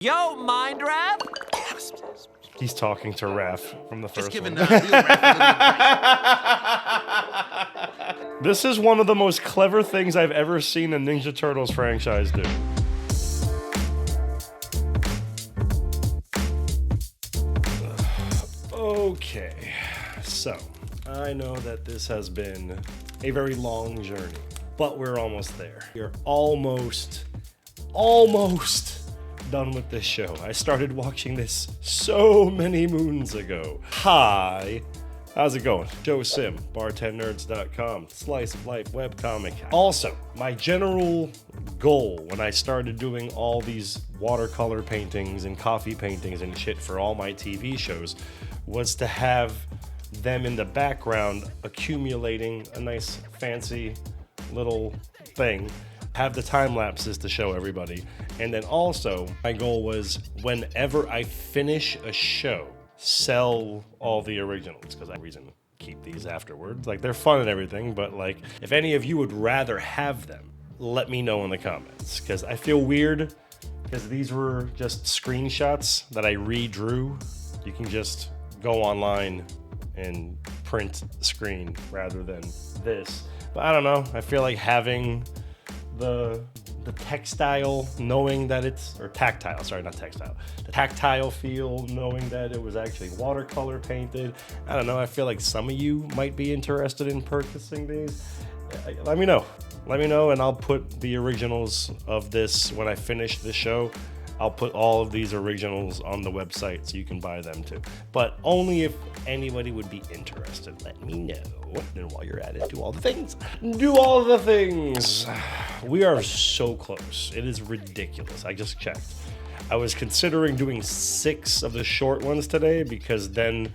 Yo, mind Raph? He's talking to Raph from the first one. This is one of the most clever things I've ever seen a Ninja Turtles franchise do. Okay, so I know that this has been a very long journey, but we're almost there. We're almost done with this show. I started watching this so many moons ago. Hi, how's it going? Joe Sim, bartendnerds.com, slice of life webcomic. Also, my general goal when I started doing all these watercolor paintings and coffee paintings and shit for all my TV shows was to have them in the background accumulating a nice fancy little thing. Have the time lapses to show everybody. And then also, my goal was whenever I finish a show, sell all the originals, because I have reason to keep these afterwards. Like, they're fun and everything, but like, if any of you would rather have them, let me know in the comments, because I feel weird, because these were just screenshots that I redrew. You can just go online and print screen rather than this. But I don't know, I feel like having the textile, knowing that it's, or tactile, sorry, not textile, the tactile feel, knowing that it was actually watercolor painted. I don't know, I feel like some of you might be interested in purchasing these. Let me know, and I'll put the originals of this when I finish the show. I'll put all of these originals on the website so you can buy them too. But only if anybody would be interested. Let me know. And while you're at it, do all the things. Do all the things. We are so close. It is ridiculous. I just checked. I was considering doing 6 of the short ones today because then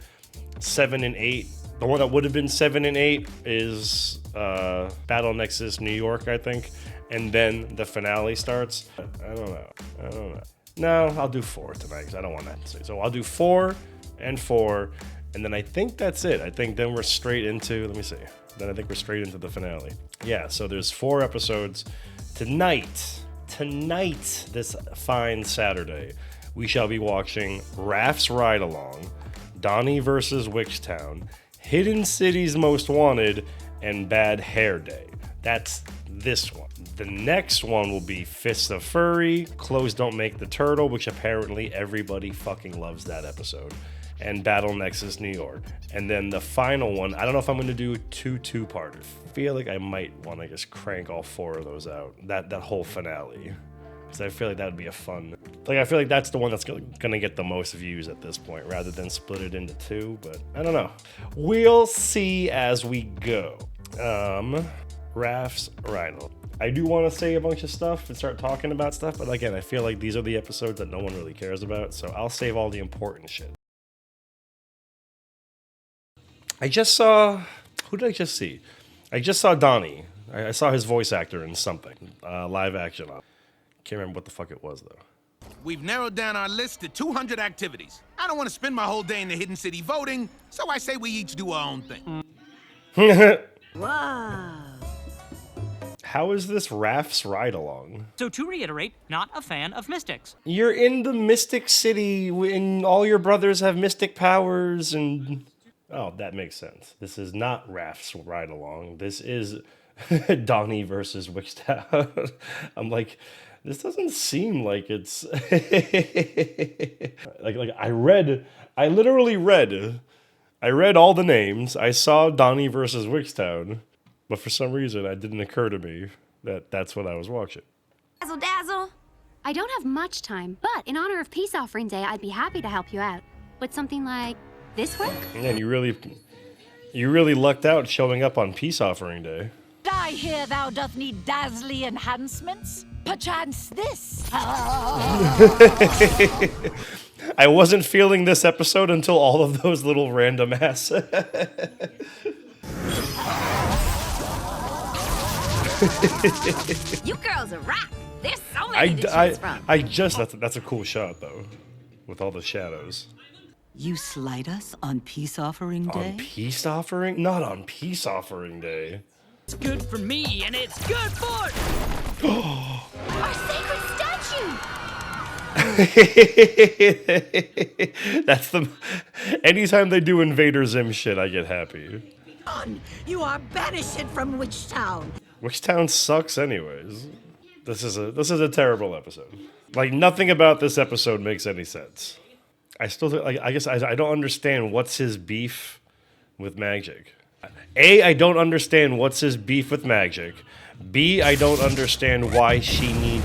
7 and 8, the one that would have been 7 and 8 is Battle Nexus New York, I think. And then the finale starts. I don't know. No, I'll do 4 tonight because I don't want that to say. So I'll do 4 and 4, and then I think that's it. I think then we're straight into, let me see. Then I think we're straight into the finale. Yeah, so there's 4 episodes. Tonight, this fine Saturday, we shall be watching Raph's Ride Along, Donnie versus Witchtown, Hidden City's Most Wanted, and Bad Hair Day. That's this one. The next one will be Fists of Furry, Clothes Don't Make the Turtle, which apparently everybody fucking loves that episode, and Battle Nexus New York. And then the final one, I don't know if I'm going to do 2 two-parters. I feel like I might want to just crank all 4 of those out, that whole finale. Because I feel like that would be a fun... Like, I feel like that's the one that's going to get the most views at this point, rather than split it into 2, but I don't know. We'll see as we go. Raph's Ride Along. I do want to say a bunch of stuff and start talking about stuff, but again, I feel like these are the episodes that no one really cares about, so I'll save all the important shit. I just saw... Who did I just see? I just saw Donnie. I saw his voice actor in something. Live action on. Can't remember what the fuck it was, though. We've narrowed down our list to 200 activities. I don't want to spend my whole day in the Hidden City voting, so I say we each do our own thing. Wow. How is this Raph's Ride Along? So to reiterate, not a fan of mystics. You're in the Mystic City, and all your brothers have mystic powers, and... Oh, that makes sense. This is not Raph's Ride Along. This is Donnie versus Witchtown. I'm like, this doesn't seem like it's... I literally read all the names. I saw Donnie versus Witchtown. But for some reason, it didn't occur to me that that's what I was watching. Dazzle, dazzle. I don't have much time, but in honor of Peace Offering Day, I'd be happy to help you out. Would something like this work? Man, you really lucked out showing up on Peace Offering Day. I hear thou doth need dazzly enhancements. Perchance this. I wasn't feeling this episode until all of those little random ass. You girls are rock. There's so many to choose from. That's a cool shot though, with all the shadows. You slight us on Peace Offering Day? On Peace Offering? Not on Peace Offering Day. It's good for me, and it's good for... Our sacred statue! That's the... Anytime they do Invader Zim shit, I get happy. You are banished from Witchtown. Witchtown sucks anyways. This is a terrible episode. Like, nothing about this episode makes any sense. I still, like, I guess I don't understand what's his beef with Magic. A, I don't understand what's his beef with Magic. B, I don't understand why she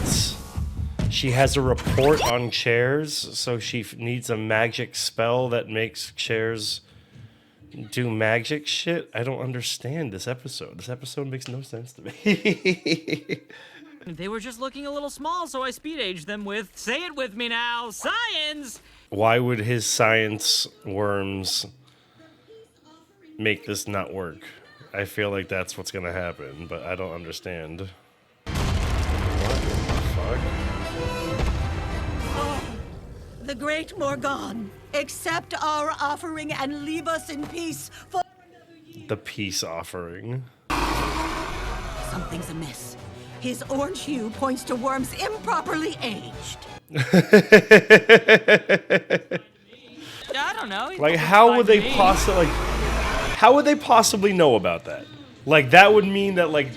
has a report on chairs, so she needs a magic spell that makes chairs do magic shit. I don't understand this episode. This episode makes no sense to me. They were just looking a little small, so I speed aged them with, say it with me now, science! Why would his science worms make this not work? I feel like that's what's gonna happen, but I don't understand. What the fuck? Oh, the great Morgan, accept our offering and leave us in peace for... The peace offering. Something's amiss. His orange hue points to worms improperly aged. I don't know. Like, how would they possibly know about that? Like, that would mean that, like,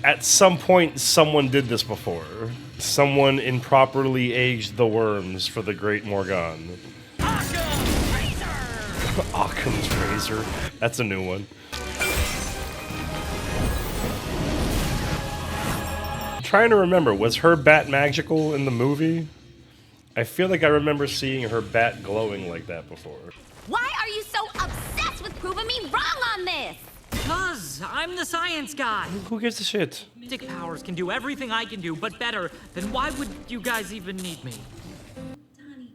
at some point someone did this before. Someone improperly aged the worms for the Great Morgan. Occam's razor! Occam's razor. That's a new one. I'm trying to remember, was her bat magical in the movie? I feel like I remember seeing her bat glowing like that before. Why are you so obsessed with proving me wrong on this? Because I'm the science guy. Who gives a shit? Mystic powers can do everything I can do, but better. Then why would you guys even need me? Donnie,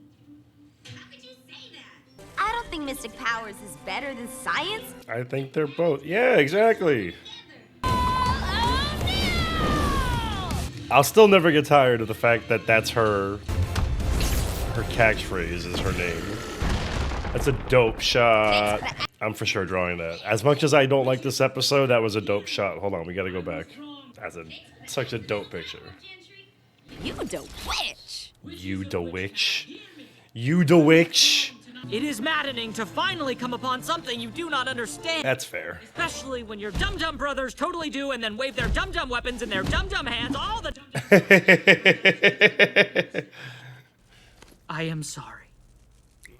how could you say that? I don't think mystic powers is better than science. I think they're both. Yeah, exactly. I'll still never get tired of the fact that that's her catchphrase is her name. That's a dope shot. I'm for sure drawing that. As much as I don't like this episode, that was a dope shot. Hold on, we gotta go back. That's such a dope picture. You the witch. You the witch. You the witch. It is maddening to finally come upon something you do not understand. That's fair. Especially when your dum-dum brothers totally do and then wave their dum-dum weapons in their dum-dum hands all the time. I am sorry.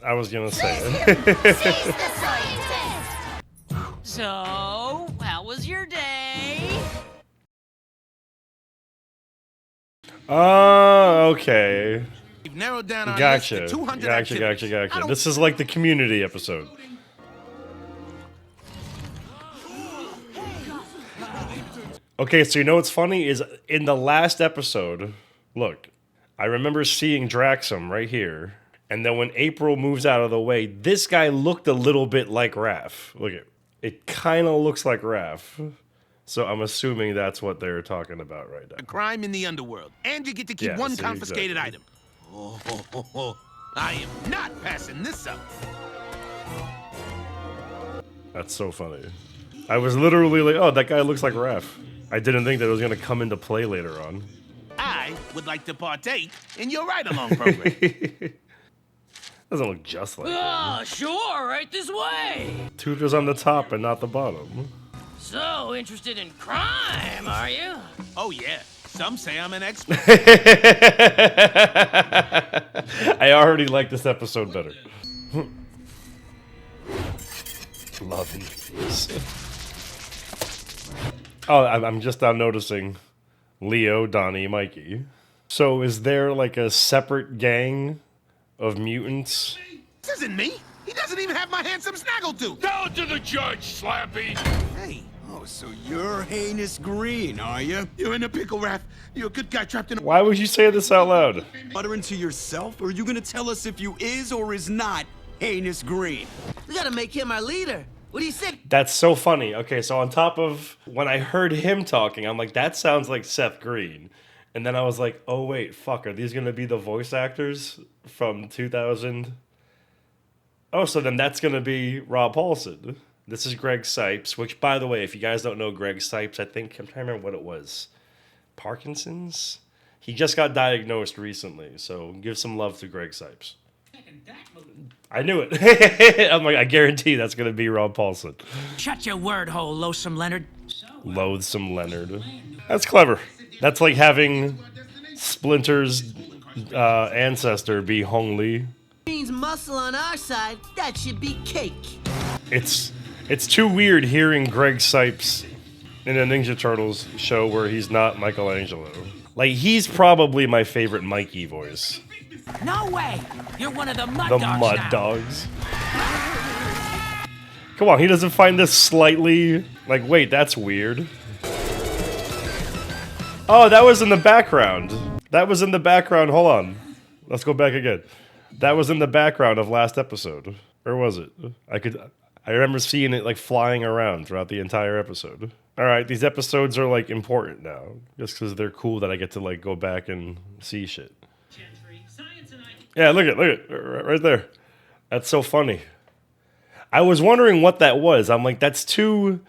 I was gonna say it. So, how was your day? Oh, okay. We've narrowed down our Gotcha. list to 200 Gotcha. activities. This is like the Community episode. Okay, so you know what's funny is in the last episode, look, I remember seeing Draxum right here, and then when April moves out of the way, this guy looked a little bit like Raph. Look at it, kind of looks like Raph. So I'm assuming that's what they're talking about right now. A crime in the underworld, and you get to keep one confiscated item. Oh, I am not passing this up. That's so funny. I was literally like, oh, that guy looks like Raph. I didn't think that it was going to come into play later on. I would like to partake in your ride-along program. Doesn't look just like him. Sure, right this way. Tutor's on the top and not the bottom. So, interested in crime, are you? Oh, yeah. Some say I'm an expert. I already like this episode better. Love and peace. Oh, I'm just now noticing Leo, Donnie, Mikey. So is there like a separate gang of mutants? This isn't me. He doesn't even have my handsome snaggletooth. Down to the judge, Slappy. Hey, Oh, so you're Heinous Green, are you? you're in a pickle, Raph. You're a good guy trapped in a... Why would you say this out loud? Muttering to yourself, or are you gonna tell us if you is or is not Heinous Green? We gotta make him our leader. What do you say? That's so funny. Okay, so on top of when I heard him talking, I'm like, that sounds like Seth Green. And then I was like, oh wait, fuck, are these gonna be the voice actors from 2000? Oh, so then that's gonna be Rob Paulson. This is Greg Sipes, which, by the way, if you guys don't know Greg Sipes, I think, I'm trying to remember what it was. Parkinson's? He just got diagnosed recently, so give some love to Greg Sipes. I knew it. I'm like, I guarantee that's gonna be Rob Paulson. Shut your word hole, Loathsome Leonard. Loathsome Leonard. That's clever. That's like having Splinter's ancestor be Hong Li. Means muscle on our side, that should be cake. It's too weird hearing Greg Sipes in a Ninja Turtles show where he's not Michelangelo. Like, he's probably my favorite Mikey voice. No way! You're one of the Mud The Dogs Mud now. Dogs. Come on, he doesn't find this slightly... Like, wait, that's weird. Oh, that was in the background. That was in the background. Hold on. Let's go back again. That was in the background of last episode. Or was it? I remember seeing it, like, flying around throughout the entire episode. Alright, these episodes are, like, important now. Just because they're cool that I get to, like, go back and see shit. Yeah, look at right there. That's so funny. I was wondering what that was. I'm like, that's too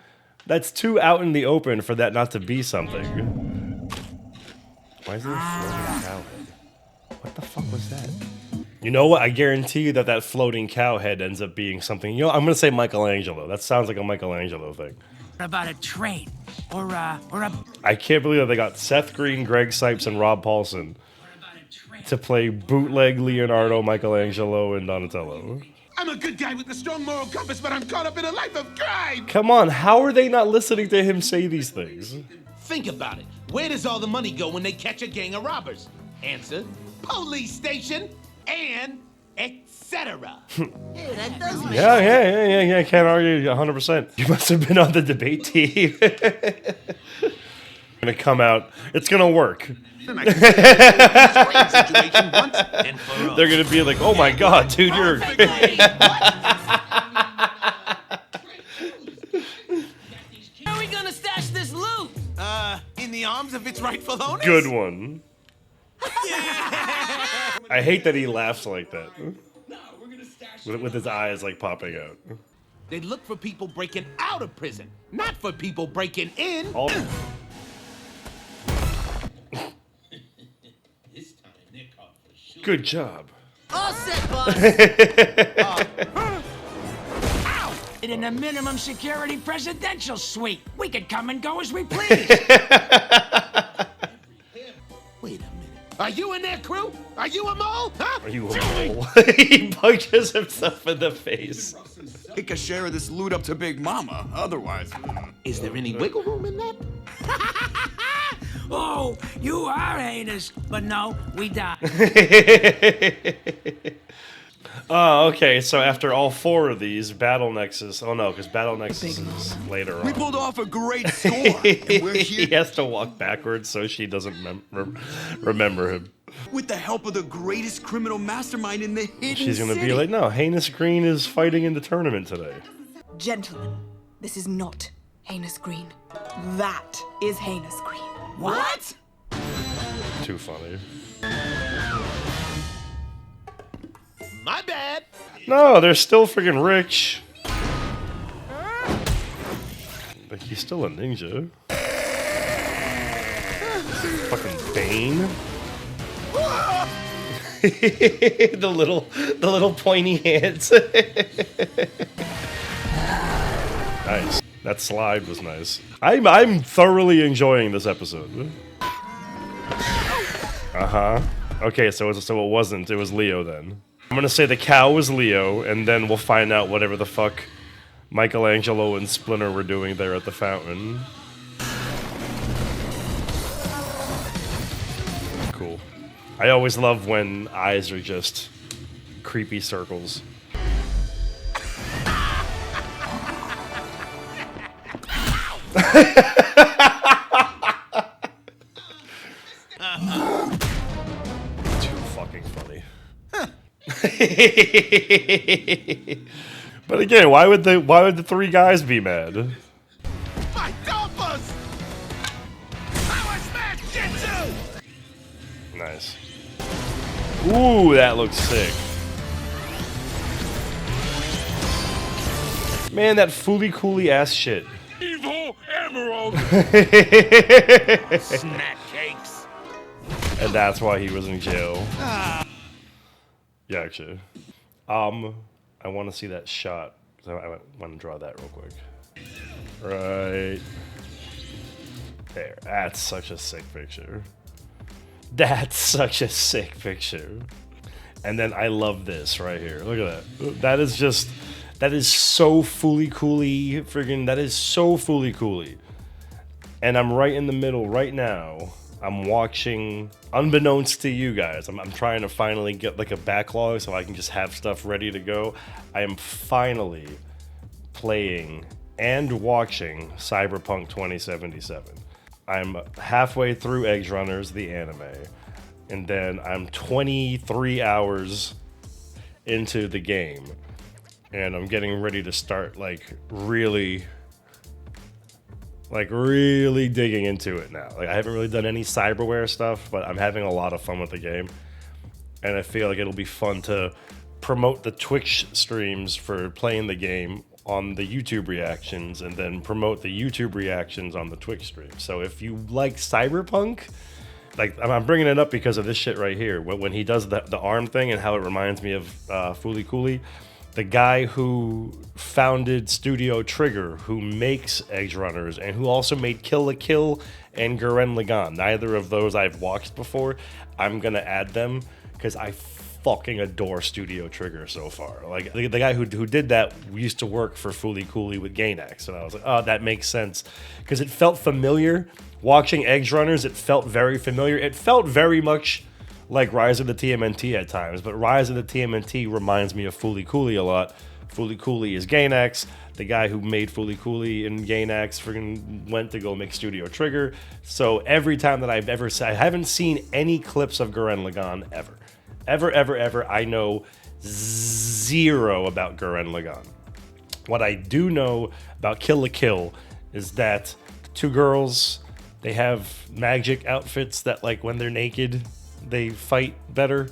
out in the open for that not to be something. Why is there a floating cow head? What the fuck was that? You know what? I guarantee you that floating cow head ends up being something. You know, I'm gonna say Michelangelo. That sounds like a Michelangelo thing. About a train, or a... I can't believe that they got Seth Green, Greg Sipes, and Rob Paulson to play bootleg Leonardo, Michelangelo, and Donatello. I'm a good guy with a strong moral compass, but I'm caught up in a life of crime. Come on, how are they not listening to him say these things? Think about it. Where does all the money go when they catch a gang of robbers? Answer, police station, and etc. Hey, that does make sense. Yeah, can't argue 100%. You must have been on the debate team. Gonna come out, it's gonna work. And I can say this situation once and for all. They're gonna be like, oh my god, dude, you're... Where are we gonna stash this loot? In the arms of its rightful owners? Good one. I hate that he laughs like that. With his eyes like popping out. They look for people breaking out of prison, not for people breaking in. All... Good job. All set, boss. In a minimum security presidential suite. We could come and go as we please. Wait a minute. Are you in there, crew? Are you a mole? Huh? Are you a mole? He punches himself in the face. Take a share of this loot up to Big Mama. Otherwise... Is there any wiggle room in that? Oh, you are heinous. But no, we die. Oh, okay, so after all 4 of these, Battle Nexus... Oh no, because Battle Nexus is later on. We pulled off a great score, and we're here... He has to walk backwards so she doesn't remember him. With the help of the greatest criminal mastermind in the hidden She's gonna city. be like, no, Heinous Green is fighting in the tournament today. Gentlemen, this is not Heinous Green. That is Heinous Green. What? Too funny. My bad. No, they're still freaking rich. But he's still a ninja. Fucking Bane. the little pointy hands. Nice. That slide was nice. I'm thoroughly enjoying this episode. Okay, so it wasn't. It was Leo then. I'm gonna say the cow was Leo, and then we'll find out whatever the fuck Michelangelo and Splinter were doing there at the fountain. Cool. I always love when eyes are just creepy circles. Too fucking funny. But again, why would the 3 guys be mad? My dumpers! Power smash Jitsu! Nice. Ooh, that looks sick. Man, that fooly cooly ass shit. Evil Emerald! Snack cakes. And that's why he was in jail. Yeah, actually. I want to see that shot. So I want to draw that real quick. Right there. That's such a sick picture. That's such a sick picture. And then I love this right here. Look at that. That is just, that is so fooly cooly. Friggin', that is so fooly cooly. And I'm right in the middle right now. I'm watching, unbeknownst to you guys, I'm trying to finally get like a backlog so I can just have stuff ready to go. I am finally playing and watching Cyberpunk 2077. I'm halfway through Edge Runners, the anime, and then I'm 23 hours into the game, and I'm getting ready to start like really digging into it now. Like I haven't really done any cyberware stuff, but I'm having a lot of fun with the game. And I feel like it'll be fun to promote the Twitch streams for playing the game on the YouTube reactions and then promote the YouTube reactions on the Twitch stream. So if you like Cyberpunk, like I'm bringing it up because of this shit right here. When he does the arm thing and how it reminds me of Fooly Cooly. The guy who founded Studio Trigger, who makes Edge Runners, and who also made Kill la Kill and Gurren Lagann. Neither of those I've watched before. I'm gonna add them because I fucking adore Studio Trigger so far. Like the guy who did that used to work for Fooly Cooly with Gainax, and I was like, oh, that makes sense because it felt familiar. Watching Edge Runners, it felt very familiar. It felt very much like Rise of the TMNT at times, but Rise of the TMNT reminds me of Fooly Cooly a lot. Fooly Cooly is Gainax. The guy who made Fooly Cooly and Gainax freaking went to go make Studio Trigger. So every time that I've ever I haven't seen any clips of Gurren Lagann ever. Ever. I know zero about Gurren Lagann. What I do know about Kill la Kill is that the two girls, they have magic outfits that like when they're naked, they fight better.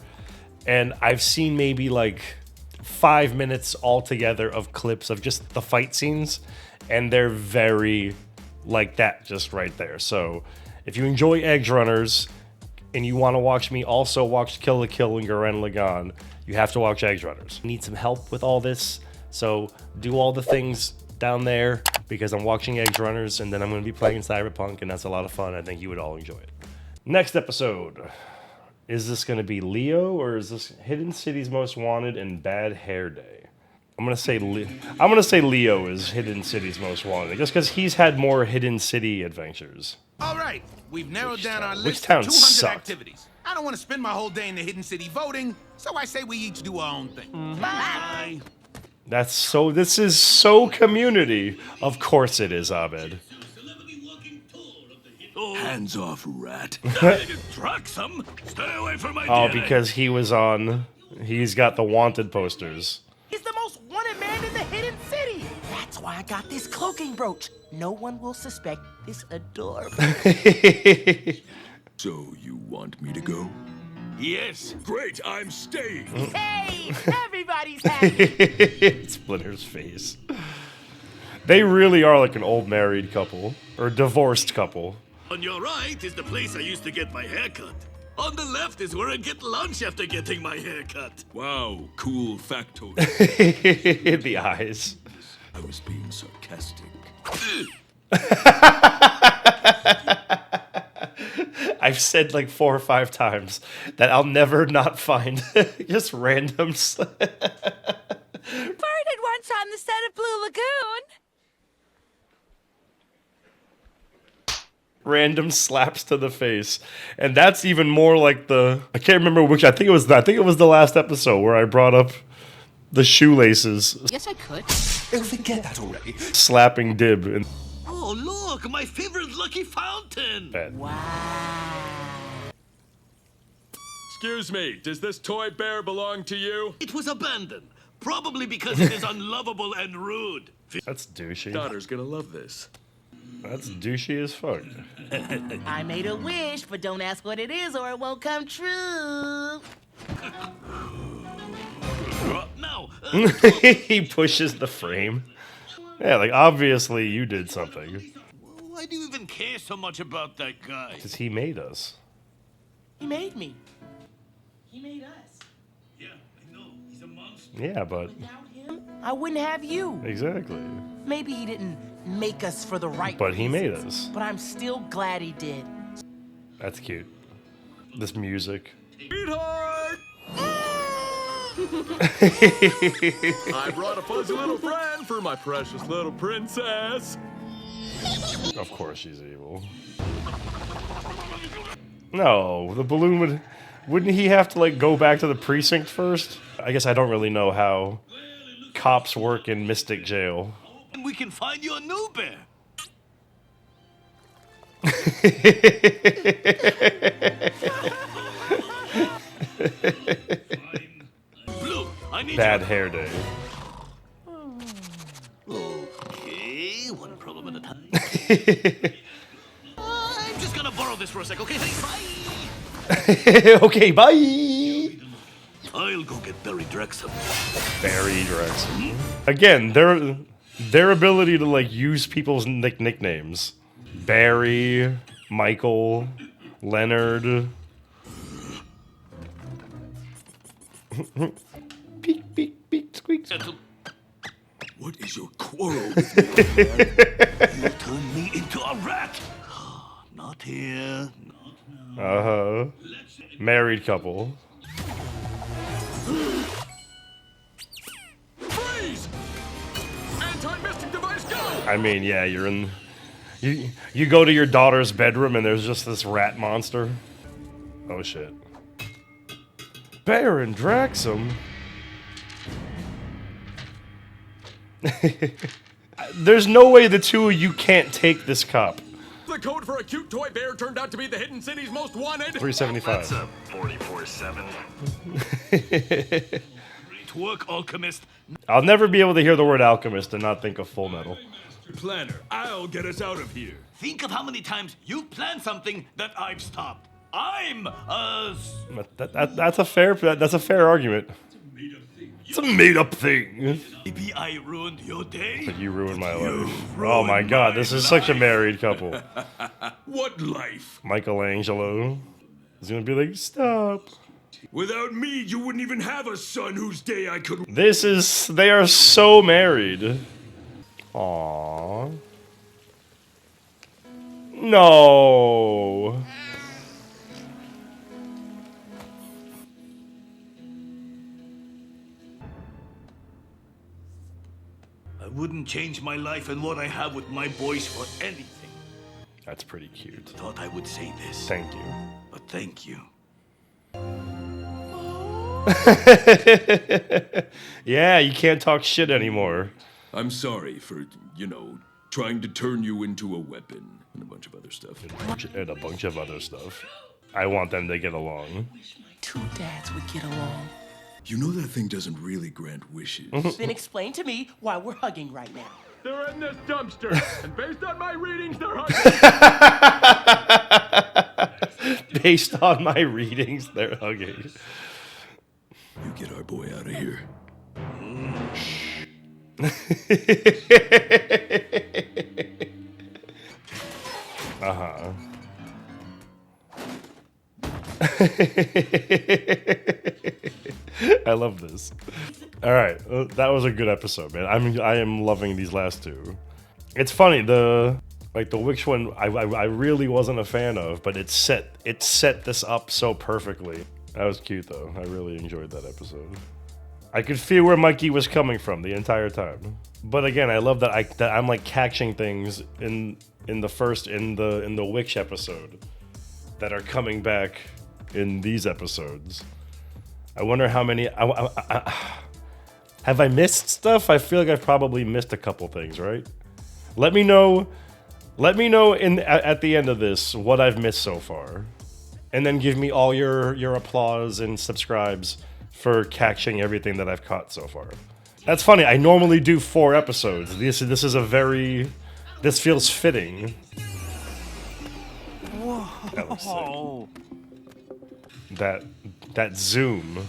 And I've seen maybe like 5 minutes altogether of clips of just the fight scenes, and they're very like that just right there. So if you enjoy Edge Runners and you want to watch me also watch Kill la Kill and Gurren Lagann, you have to watch Edge Runners. Need some help with all this, so do all the things down there because I'm watching Edge Runners and then I'm going to be playing Cyberpunk, and that's a lot of fun. I think you would all enjoy it. Next episode. Is this going to be Leo, or is this Hidden City's Most Wanted and Bad Hair Day? I'm going to say Leo is Hidden City's Most Wanted, just because he's had more Hidden City adventures. All right, we've narrowed down our list to Witchtown 200 sucked. activities. I don't want to spend my whole day in the Hidden City voting, so I say we each do our own thing. Bye. This is so community. Of course it is, Abed. Hands off, rat. Draxum, stay away from my Oh, DNA. because he's got the wanted posters. He's the most wanted man in the Hidden City. That's why I got this cloaking brooch. No one will suspect this adorable. So you want me to go? Yes, great, I'm staying. Hey, everybody's happy. Splinter's face. They really are like an old married couple, or divorced couple. On your right is the place I used to get my haircut. On the left is where I get lunch after getting my haircut. Wow, cool factoid. The eyes. I was being sarcastic. I've said like 4 or 5 times that I'll never not find just random. Farted once on the set of Blue Lagoon. Random slaps to the face, and that's even more like I can't remember which. I think it was the last episode where I brought up the shoelaces. Yes, I could. Oh, forget that already. Slapping Dib and Oh, look, my favorite lucky fountain. bed. Excuse me, does this toy bear belong to you? It was abandoned, probably because it is unlovable and rude. That's douchey. Daughter's gonna love this. That's douchey as fuck. I made a wish, but don't ask what it is or it won't come true. No. He pushes the frame. Yeah, like obviously you did something. Why do you even care so much about that guy? Because he made us. He made me. He made us. Yeah, I know. He's a monster. Yeah, but Without him, I wouldn't have you. exactly. Maybe he didn't make us for the right But he made reasons, us. But I'm still glad he did. That's cute. This music. Sweetheart! I brought a fuzzy little friend for my precious little princess. Of course she's evil. No, the balloon wouldn't he have to like go back to the precinct first? I guess I don't really know how cops work in Mystic Jail. And we can find you a new bear. Blue, I need Bad you. hair day. Okay, one problem at a time. I'm just gonna borrow this for a sec, okay? Thanks, bye. Okay, bye. I'll go get Barry Draxum. Barry Draxum. Again, their ability to like use people's nicknames. Barry, Michael, Leonard. Peek, peek, peek, squeak. What is your quarrel with me? You turned me into a rat. Not here. Uh-huh. Married couple. Freeze! Anti-mystic device, go! I mean, yeah, you're in... You go to your daughter's bedroom and there's just this rat monster. Oh, shit. Baron Draxum? There's no way the two of you can't take this cop. The code for a cute toy bear turned out to be the Hidden City's most wanted. 375. That's a 44-7. Great work, alchemist. I'll never be able to hear the word alchemist and not think of Full Metal. Planner, I'll get us out of here. Think of how many times you planned something that I've stopped. I'm a... That's a fair argument. It's a made-up thing. Maybe I ruined your day. But you ruined my life. Oh my god, this is such a married couple. What life? Michelangelo is gonna be like, stop. Without me, you wouldn't even have a son whose day I could... They are so married. Aww. No. I wouldn't change my life and what I have with my boys for anything. That's pretty cute. Thought I would say this. Thank you. But thank you. Yeah, you can't talk shit anymore. I'm sorry for, you know, trying to turn you into a weapon and a bunch of other stuff. And a bunch of other stuff. I want them to get along. Two dads would get along. You know that thing doesn't really grant wishes. Then explain to me why we're hugging right now. They're in this dumpster, and based on my readings, they're hugging. Based on my readings, they're hugging. You get our boy out of here. Uh-huh. I love this. All right, that was a good episode, man. I am loving these last two. It's funny, the Witch one I really wasn't a fan of, but it set this up so perfectly. That was cute though. I really enjoyed that episode. I could feel where Mikey was coming from the entire time. But again, I love that I'm like catching things in the Witch episode that are coming back in these episodes. I wonder how many. Have I missed stuff? I feel like I've probably missed a couple things, right? Let me know. Let me know at the end of this what I've missed so far, and then give me all your applause and subscribes for catching everything that I've caught so far. That's funny. I normally do 4 episodes. This feels fitting. Whoa. That looks sick. That zoom,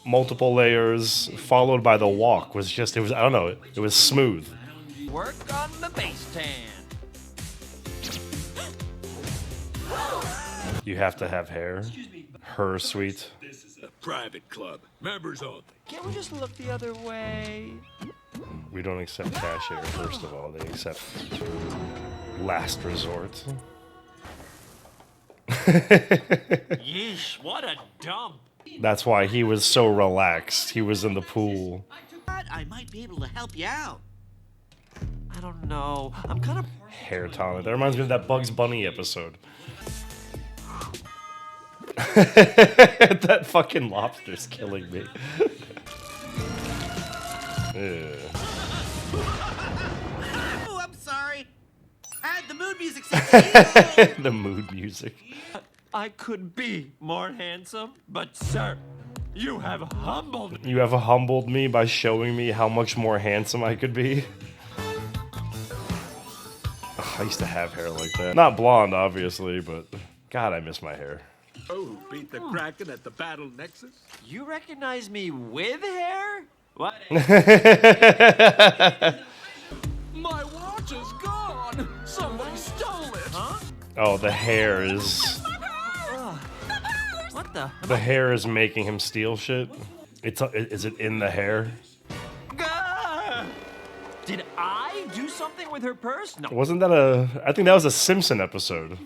multiple layers, followed by the walk was just, I don't know, it was smooth. Work on the bass tan. You have to have hair. Her suite. This is a private club. Members only. Can't we just look the other way? We don't accept cash here, first of all. They accept last resort. Yeesh, what a dump. That's why he was so relaxed. He was in the pool. I might be able to help you out. I don't know. I'm kind of... Hair tonic. That reminds me of that Bugs Bunny episode. That fucking lobster's killing me. Oh, I'm sorry. The mood music. The mood music. I could be more handsome, but sir, you have humbled me. You have humbled me by showing me how much more handsome I could be. Ugh, I used to have hair like that. Not blonde, obviously, but God, I miss my hair. Oh, beat the Kraken at the Battle Nexus? You recognize me with hair? What? My watch is gone. Somebody stole it. Huh? Oh, the hair is... What the? The hair is making him steal shit. Is it in the hair? Did I do something with her purse? No. Wasn't that a... I think that was a Simpson episode.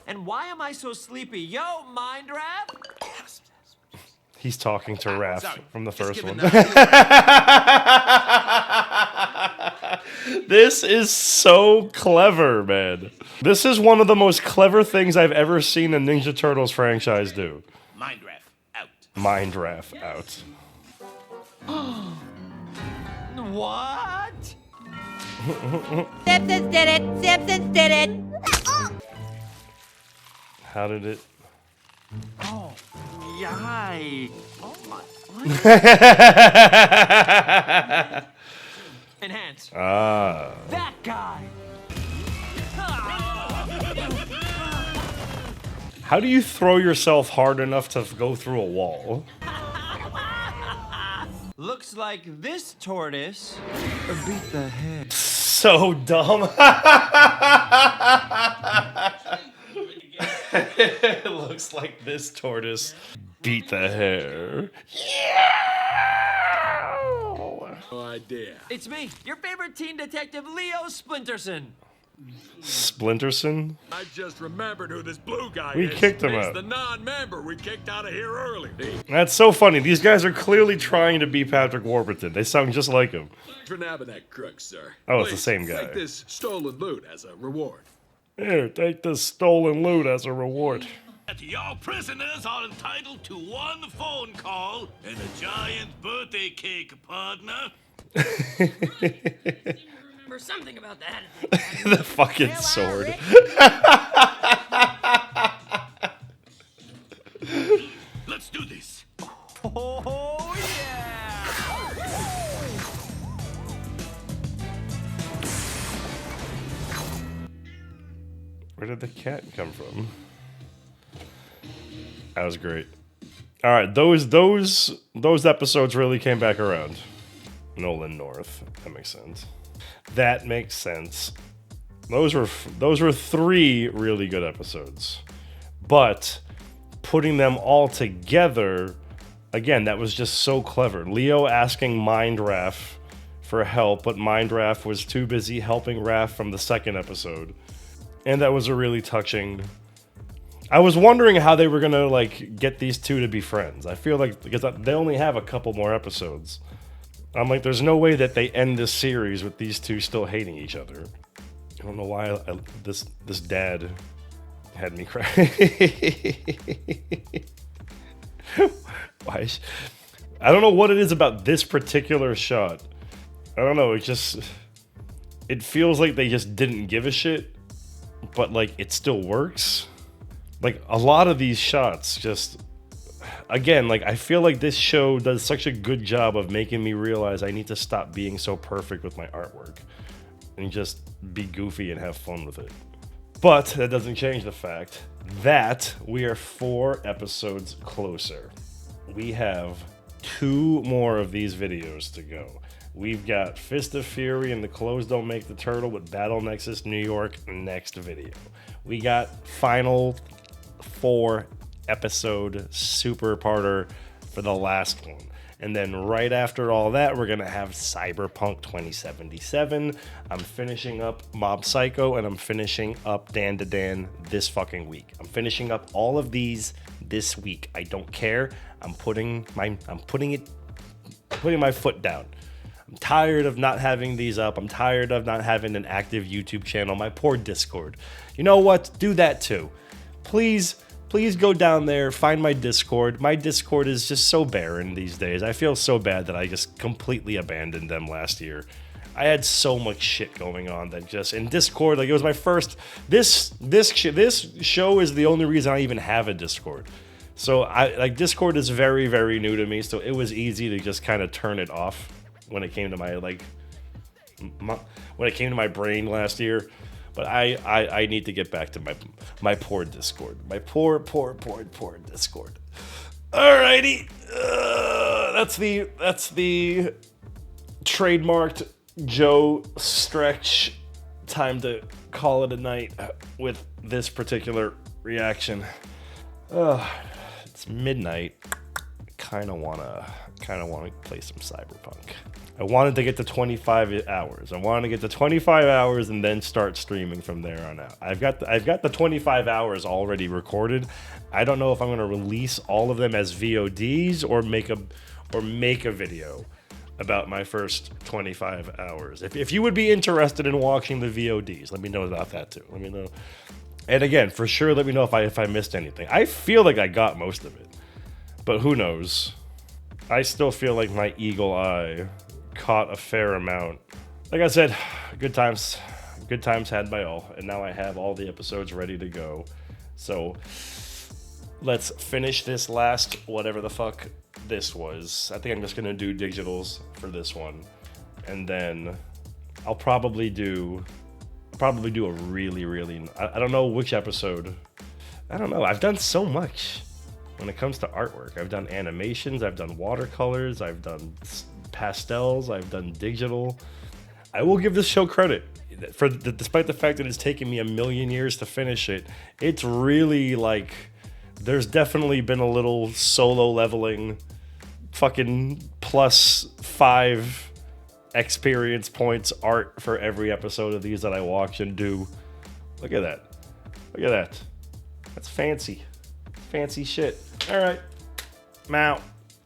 And why am I so sleepy? Yo, mind Raph? He's talking to Raph from the first one. This is so clever, man. This is one of the most clever things I've ever seen a Ninja Turtles franchise do. Mind Raph out. Mind Raph out. What? Simpsons did it. Simpsons did it. How did it? Oh, yikes. Oh my. Enhance. Ah. That guy. How do you throw yourself hard enough to go through a wall? Looks like this tortoise beat the head. So dumb. It looks like this tortoise beat the hair. No idea. It's me, your favorite teen detective, Leo Splinterson. Splinterson? I just remembered who this blue guy We is. kicked him He's out. the non-member we kicked out of here early. That's so funny. These guys are clearly trying to be Patrick Warburton. They sound just like him. For nabbing that crook, sir. Oh, it's the Please, same guy. Take this stolen loot as a reward. Here, take this stolen loot as a reward. Your prisoners are entitled to one phone call and a giant birthday cake, partner. Remember something about that. The fucking sword. Let's do this. Oh, yeah! Where did the cat come from? That was great. All right, those episodes really came back around. Nolan North. That makes sense. That makes sense. Those were 3 really good episodes. But putting them all together, again, that was just so clever. Leo asking Mind Raph for help, but Mind Raph was too busy helping Raph from the second episode. And that was a really touching... I was wondering how they were gonna like get these two to be friends. I feel like because they only have a couple more episodes. I'm like, there's no way that they end this series with these two still hating each other. I don't know why this dad had me cry. Why? I don't know what it is about this particular shot. I don't know. It feels like they just didn't give a shit, but like it still works. Like, a lot of these shots just... Again, like, I feel like this show does such a good job of making me realize I need to stop being so perfect with my artwork. And just be goofy and have fun with it. But that doesn't change the fact that we are 4 episodes closer. We have 2 more of these videos to go. We've got Fist of Fury and The Clothes Don't Make the Turtle with Battle Nexus New York next video. We got Final 4 episode super parter for the last one. And then right after all that, we're going to have Cyberpunk 2077. I'm finishing up Mob Psycho, and I'm finishing up Dan to Dan this fucking week. I'm finishing up all of these this week. I don't care. I'm putting my foot down. I'm tired of not having these up. I'm tired of not having an active YouTube channel. My poor Discord. You know what? Do that too. Please go down there, find my Discord. My Discord is just so barren these days. I feel so bad that I just completely abandoned them last year. I had so much shit going on that just in Discord, like it was my first. This show is the only reason I even have a Discord. So Discord is very, very new to me. So it was easy to just kind of turn it off when it came to my brain last year. But I need to get back to my poor Discord. My poor Discord. Alrighty. That's the trademarked Joe stretch. Time to call it a night with this particular reaction. It's midnight. Kind of wanna play some Cyberpunk. I wanted to get to 25 hours. I wanted to get to 25 hours and then start streaming from there on out. I've got the 25 hours already recorded. I don't know if I'm going to release all of them as VODs or make a video about my first 25 hours. If you would be interested in watching the VODs, let me know about that too. Let me know. And again, for sure, let me know if I missed anything. I feel like I got most of it, but who knows? I still feel like my eagle eye caught a fair amount. Like I said, good times had by all, and now I have all the episodes ready to go. So let's finish this last whatever the fuck this was. I think I'm just gonna do digitals for this one, and then I'll probably do a really I don't know which episode. I don't know. I've done so much when it comes to artwork. I've done animations, I've done watercolors, I've done pastels, I've done digital. I will give this show credit despite the fact that it's taken me a million years to finish it. It's really like there's definitely been a little solo leveling, fucking +5 experience points art for every episode of these that I watch and do. Look at that. Look at that. That's fancy. Fancy shit. All right. I'm out.